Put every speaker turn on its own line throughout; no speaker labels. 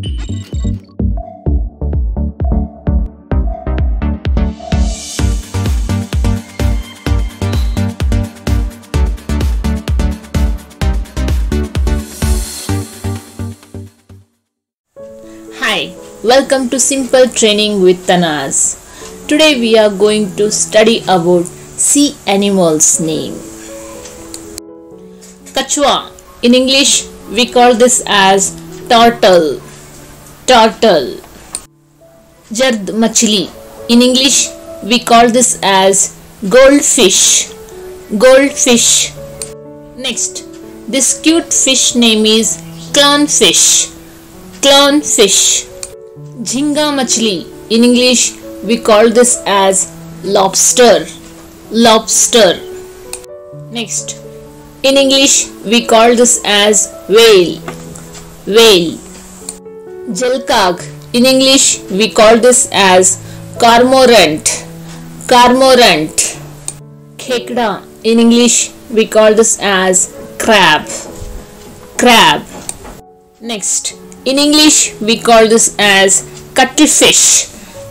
Hi, welcome to Simple Training with Tanaz. Today we are going to study about sea animals name. Kachwa. In English we call this as turtle. Turtle. Jard machli. In English we call this as goldfish. Goldfish. Next, this cute fish name is clownfish. Clownfish. Jhinga machli. In English we call this as lobster. Lobster. Next, in English we call this as whale. Whale. Jalkag. In English we call this as cormorant. Cormorant. Khekda. In English we call this as crab. Crab. Next, in English we call this as cuttlefish.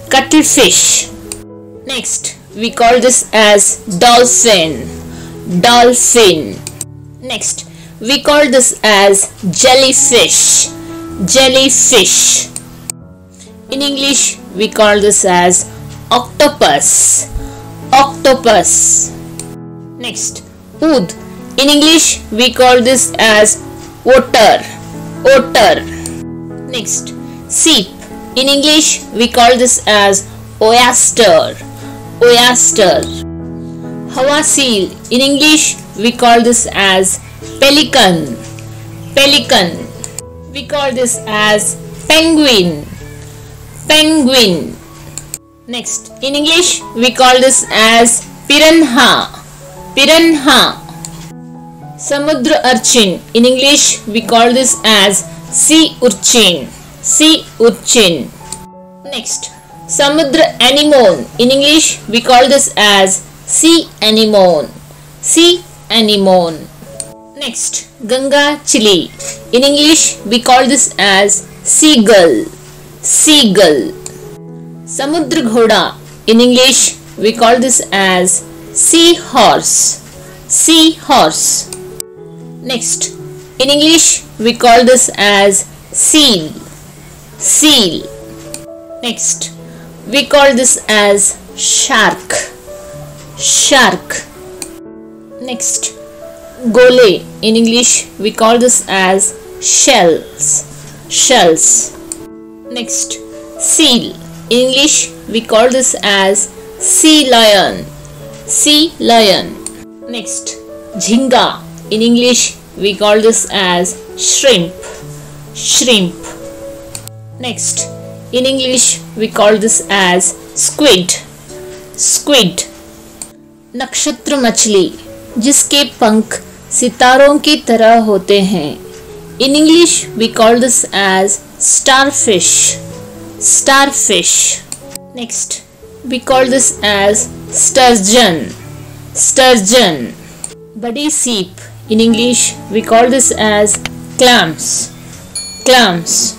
Cuttlefish. Next, we call this as dolphin. Dolphin. Next, we call this as jellyfish. Jellyfish. In English we call this as octopus. Octopus. Next, ood. In English we call this as otter. Otter. Next, seep. In English we call this as oyster. Oyster. Hawa seal. In English we call this as pelican. Pelican. We call this as penguin. Penguin. Next, in English we call this as piranha. Piranha. Samudra urchin. In English we call this as sea urchin. Sea urchin. Next, samudra anemone. In English we call this as sea anemone. Sea anemone. Next, Ganga chili. In English we call this as seagull. Seagull. Samudra ghoda. In English we call this as seahorse. Seahorse. Next, in English we call this as seal. Seal. Next, we call this as shark. Shark. Next, gole. In English we call this as shells. Shells. Next, seal. In English we call this as sea lion. Sea lion. Next, jhinga. In English we call this as shrimp. Shrimp. Next, in English we call this as squid. Squid. नक्षत्र मछली जिसके पंख सितारों की तरह होते हैं. In English we call this as starfish. Starfish. Next, we call this as sturgeon. Sturgeon. Badi seep. In English we call this as clams. Clams.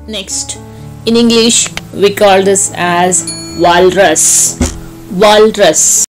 Next, in English we call this as walrus. Walrus.